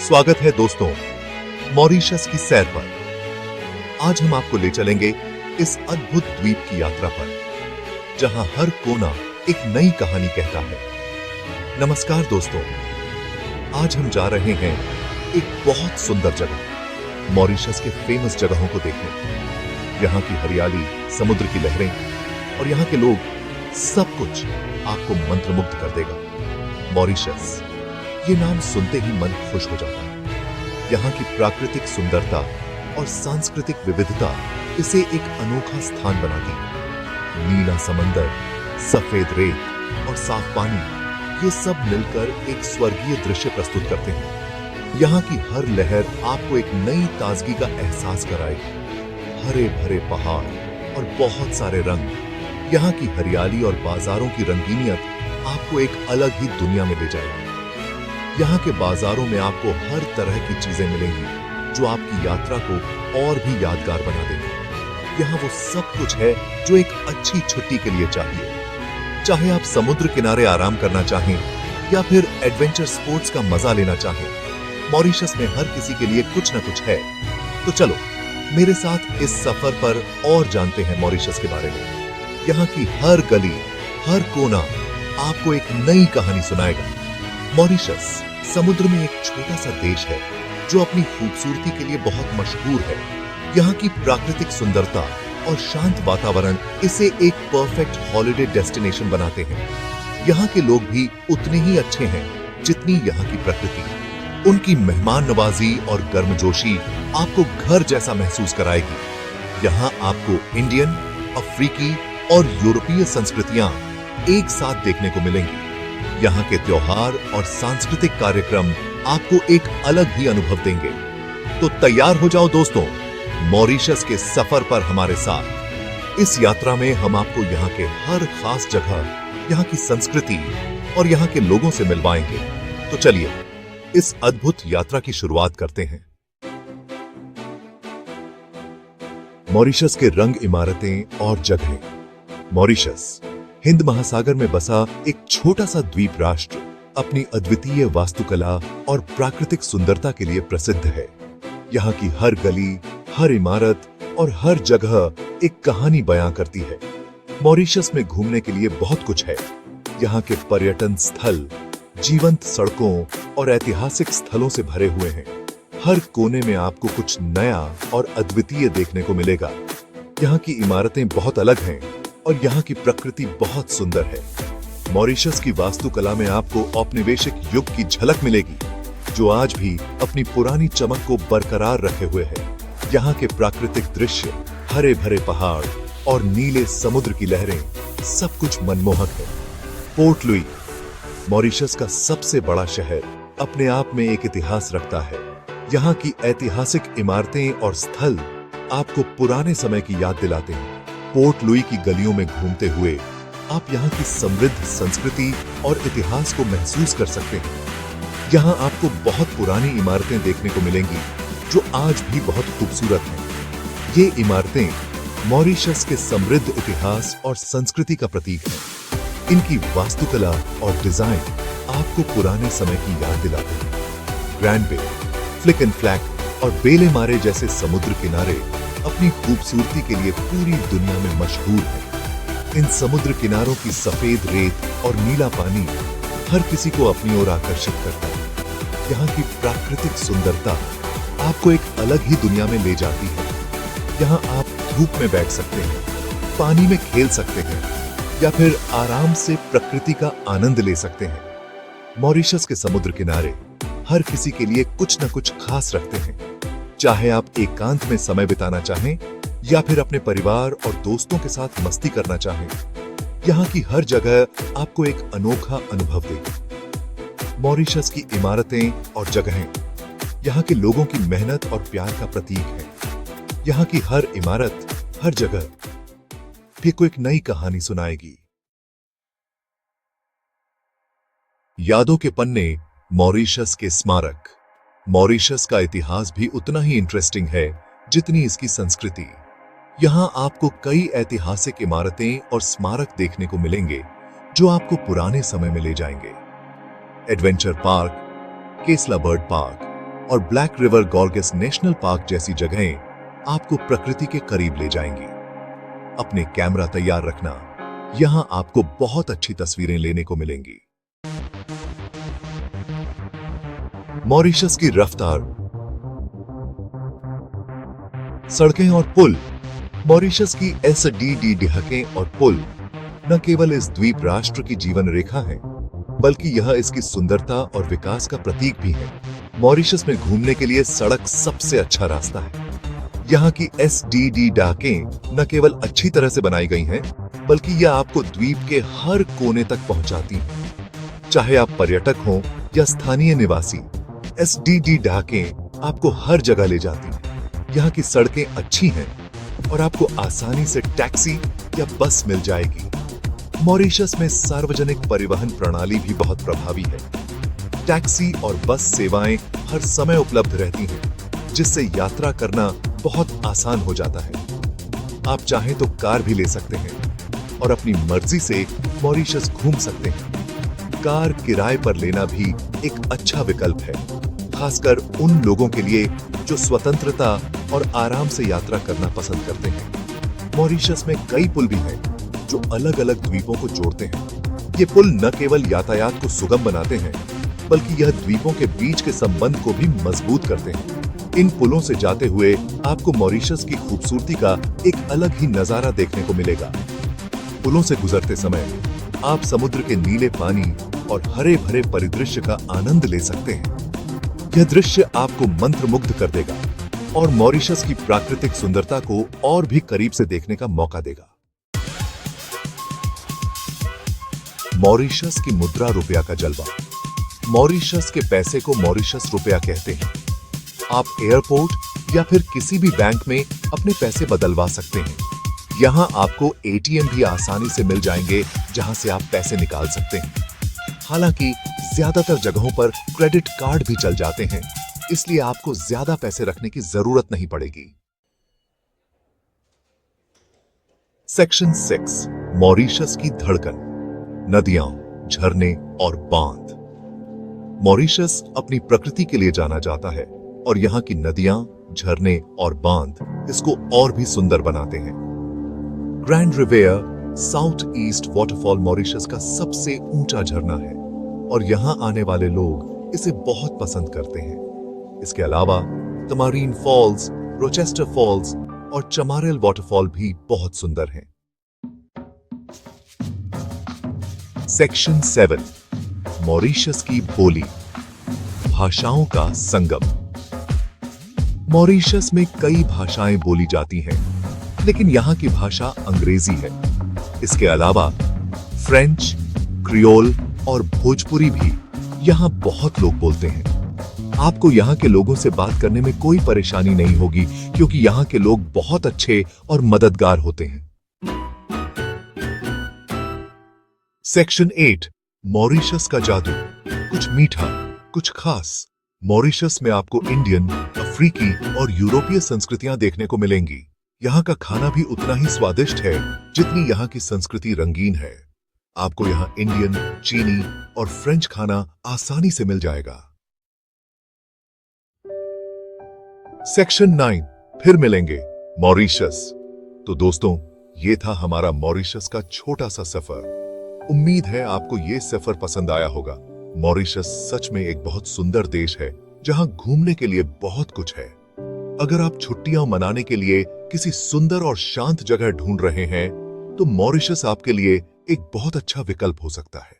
स्वागत है दोस्तों मॉरिशस की सैर पर। आज हम आपको ले चलेंगे इस अद्भुत द्वीप की यात्रा पर, जहां हर कोना एक नई कहानी कहता है। नमस्कार दोस्तों, आज हम जा रहे हैं एक बहुत सुंदर जगह, मॉरिशस के फेमस जगहों को देखने। यहाँ की हरियाली, समुद्र की लहरें और यहाँ के लोग, सब कुछ आपको मंत्रमुग्ध कर देगा। मॉरिशस, ये नाम सुनते ही मन खुश हो जाता है। यहाँ की प्राकृतिक सुंदरता और सांस्कृतिक विविधता इसे एक अनोखा स्थान बनाती है। नीला समंदर, सफेद रेत और साफ पानी, ये सब मिलकर एक स्वर्गीय दृश्य प्रस्तुत करते हैं। यहाँ की हर लहर आपको एक नई ताजगी का एहसास कराएगी। हरे भरे पहाड़ और बहुत सारे रंग, यहाँ की हरियाली और बाजारों की रंगीनियत आपको एक अलग ही दुनिया में ले जाएगी। यहाँ के बाजारों में आपको हर तरह की चीजें मिलेंगी जो आपकी यात्रा को और भी यादगार बना देंगी। यहाँ वो सब कुछ है जो एक अच्छी छुट्टी के लिए चाहिए। चाहे आप समुद्र किनारे आराम करना चाहें या फिर एडवेंचर स्पोर्ट्स का मजा लेना चाहें, मॉरिशस में हर किसी के लिए कुछ न कुछ है। तो चलो मेरे साथ इस सफर पर और जानते हैं मॉरिशस के बारे में। यहाँ की हर गली, हर कोना आपको एक नई कहानी सुनाएगा। मॉरिशस समुद्र में एक छोटा सा देश है जो अपनी खूबसूरती के लिए बहुत मशहूर है। यहाँ की प्राकृतिक सुंदरता और शांत वातावरण इसे एक परफेक्ट हॉलिडे डेस्टिनेशन बनाते हैं। यहाँ के लोग भी उतने ही अच्छे हैं जितनी यहाँ की प्रकृति। उनकी मेहमान नवाजी और गर्मजोशी आपको घर जैसा महसूस कराएगी। यहाँ आपको इंडियन, अफ्रीकी और यूरोपीय संस्कृतियां एक साथ देखने को मिलेंगी। यहाँ के त्योहार और सांस्कृतिक कार्यक्रम आपको एक अलग ही अनुभव देंगे। तो तैयार हो जाओ दोस्तों, मॉरिशस के सफर पर हमारे साथ। इस यात्रा में हम आपको यहाँ के हर खास जगह, यहाँ की संस्कृति और यहाँ के लोगों से मिलवाएंगे। तो चलिए इस अद्भुत यात्रा की शुरुआत करते हैं। मॉरिशस के रंग, इमारतें और जगहें। मॉरिशस हिंद महासागर में बसा एक छोटा सा द्वीप राष्ट्र अपनी अद्वितीय वास्तुकला और प्राकृतिक सुंदरता के लिए प्रसिद्ध है। यहाँ की हर गली, हर इमारत और हर जगह एक कहानी बयां करती है। मॉरिशस में घूमने के लिए बहुत कुछ है। यहाँ के पर्यटन स्थल जीवंत सड़कों और ऐतिहासिक स्थलों से भरे हुए हैं। हर कोने में आपको कुछ नया और अद्वितीय देखने को मिलेगा। यहाँ की इमारतें बहुत अलग हैं और यहाँ की प्रकृति बहुत सुंदर है। मॉरिशस की वास्तुकला में आपको औपनिवेशिक युग की झलक मिलेगी, जो आज भी अपनी पुरानी चमक को बरकरार रखे हुए है। यहाँ के प्राकृतिक दृश्य, हरे भरे पहाड़ और नीले समुद्र की लहरें, सब कुछ मनमोहक है। पोर्ट लुई, मॉरिशस का सबसे बड़ा शहर, अपने आप में एक इतिहास रखता है। यहाँ की ऐतिहासिक इमारतें और स्थल आपको पुराने समय की याद दिलाते हैं। पोर्ट लुई की गलियों में घूमते हुए आप यहाँ की समृद्ध संस्कृति और इतिहास को महसूस कर सकते हैं। यहाँ आपको बहुत पुरानी इमारतें देखने को मिलेंगी जो आज भी बहुत खूबसूरत हैं। ये इमारतें मॉरिशस के समृद्ध इतिहास और संस्कृति का प्रतीक हैं। इनकी वास्तुकला और डिजाइन आपको पुराने समय की याद दिलाते हैं। Grand Baie, Flic en Flac और बेले मारे जैसे समुद्र किनारे अपनी खूबसूरती के लिए पूरी दुनिया में मशहूर है। इन समुद्र किनारों की सफेद रेत और नीला पानी हर किसी को अपनी ओर आकर्षित करता है। यहाँ की प्राकृतिक सुंदरता आपको एक अलग ही दुनिया में ले जाती है। यहाँ आप धूप में बैठ सकते हैं, पानी में खेल सकते हैं या फिर आराम से प्रकृति का आनंद ले सकते हैं। मॉरिशस के समुद्र किनारे हर किसी के लिए कुछ न कुछ खास रखते हैं। चाहे आप एकांत में समय बिताना चाहें या फिर अपने परिवार और दोस्तों के साथ मस्ती करना चाहें, यहाँ की हर जगह आपको एक अनोखा अनुभव देगी। मॉरिशस की इमारतें और जगहें यहाँ के लोगों की मेहनत और प्यार का प्रतीक है। यहाँ की हर इमारत, हर जगह भी को एक नई कहानी सुनाएगी। यादों के पन्ने, मॉरिशस के स्मारक। मॉरिशस का इतिहास भी उतना ही इंटरेस्टिंग है जितनी इसकी संस्कृति। यहाँ आपको कई ऐतिहासिक इमारतें और स्मारक देखने को मिलेंगे जो आपको पुराने समय में ले जाएंगे। Adventure park, Kesla bird park, और ब्लैक रिवर गॉर्गेस नेशनल पार्क जैसी जगहें आपको प्रकृति के करीब ले जाएंगी। अपने कैमरा तैयार रखना, यहां आपको बहुत अच्छी तस्वीरें लेने को मिलेंगी। मॉरिशस की रफ्तार, सड़कें और पुल। मॉरिशस की एसडीडी ढाकें और पुल न केवल इस द्वीप राष्ट्र की जीवन रेखा है, बल्कि यह इसकी सुंदरता और विकास का प्रतीक भी है। मॉरिशस में घूमने के लिए सड़क सबसे अच्छा रास्ता है। यहाँ की एसडीडी ढाकें न केवल अच्छी तरह से बनाई गई हैं, बल्कि यह आपको द्वीप के हर कोने तक पहुंचाती हैं। चाहे आप पर्यटक हों या स्थानीय निवासी, एसडीडी ढाकें आपको हर जगह ले जाती हैं। यहाँ की सड़कें अच्छी हैं और आपको आसानी से टैक्सी या बस मिल जाएगी। मॉरिशस में सार्वजनिक परिवहन प्रणाली भी बहुत प्रभावी है। टैक्सी और बस सेवाएं हर समय उपलब्ध रहती हैं, जिससे यात्रा करना बहुत आसान हो जाता है। आप चाहें तो कार भी ले सकते हैं और अपनी मर्जी से मॉरिशस घूम सकते हैं। कार किराए पर लेना भी एक अच्छा विकल्प है, खासकर उन लोगों के लिए जो स्वतंत्रता और आराम से यात्रा करना पसंद करते हैं। मॉरिशस में कई पुल भी हैं जो अलग अलग द्वीपों को जोड़ते हैं। ये पुल न केवल यातायात को सुगम बनाते हैं, बल्कि यह द्वीपों के बीच के संबंध को भी मजबूत करते हैं। इन पुलों से जाते हुए आपको मॉरिशस की खूबसूरती का एक अलग ही नजारा देखने को मिलेगा। पुलों से गुजरते समय आप समुद्र के नीले पानी और हरे भरे परिदृश्य का आनंद ले सकते हैं। यह दृश्य आपको मंत्रमुग्ध कर देगा और मॉरिशस की प्राकृतिक सुंदरता को और भी करीब से देखने का मौका देगा। मॉरिशस की मुद्रा रुपया का जलवा। मॉरिशस के पैसे को मॉरिशस रुपया कहते हैं। आप एयरपोर्ट या फिर किसी भी बैंक में अपने पैसे बदलवा सकते हैं। यहाँ आपको एटीएम भी आसानी से मिल जाएंगे, जहां से आप पैसे निकाल सकते हैं। हालांकि ज्यादातर जगहों पर क्रेडिट कार्ड भी चल जाते हैं, इसलिए आपको ज्यादा पैसे रखने की जरूरत नहीं पड़ेगी। सेक्शन 6, मॉरिशस की धड़कन, नदियां, झरने और बांध। मॉरिशस अपनी प्रकृति के लिए जाना जाता है और यहाँ की नदियां, झरने और बांध इसको और भी सुंदर बनाते हैं। Grand River South East waterfall Mauritius का सबसे ऊंचा झरना है और यहाँ आने वाले लोग इसे बहुत पसंद करते हैं। इसके अलावा तमारीन फॉल्स, रोचेस्टर फॉल्स और चमारेल वाटरफॉल भी बहुत सुंदर हैं। सेक्शन 7, मॉरिशस की बोली, भाषाओं का संगम। मॉरिशस में कई भाषाएं बोली जाती हैं, लेकिन यहाँ की भाषा अंग्रेजी है। इसके अलावा फ्रेंच, क्रियोल और भोजपुरी भी यहाँ बहुत लोग बोलते हैं। आपको यहाँ के लोगों से बात करने में कोई परेशानी नहीं होगी, क्योंकि यहाँ के लोग बहुत अच्छे और मददगार होते हैं। सेक्शन 8, मॉरिशस का जादू, कुछ मीठा, कुछ खास। मॉरिशस में आपको इंडियन, अफ्रीकी और यूरोपीय संस्कृतियां देखने को मिलेंगी। यहाँ का खाना भी उतना ही स्वादिष्ट है जितनी यहाँ की संस्कृति रंगीन है। आपको यहाँ इंडियन, चीनी और फ्रेंच खाना आसानी से मिल जाएगा। सेक्शन 9, फिर मिलेंगे, मॉरिशस। तो दोस्तों, ये था हमारा मॉरिशस का छोटा सा सफर। उम्मीद है आपको ये सफर पसंद आया होगा। मॉरिशस सच में एक बहुत सुंदर देश है, जहां घूमने के लिए बहुत कुछ है। अगर आप छुट्टियां मनाने के लिए किसी सुंदर और शांत जगह ढूंढ रहे हैं, तो मॉरिशस आपके लिए एक बहुत अच्छा विकल्प हो सकता है।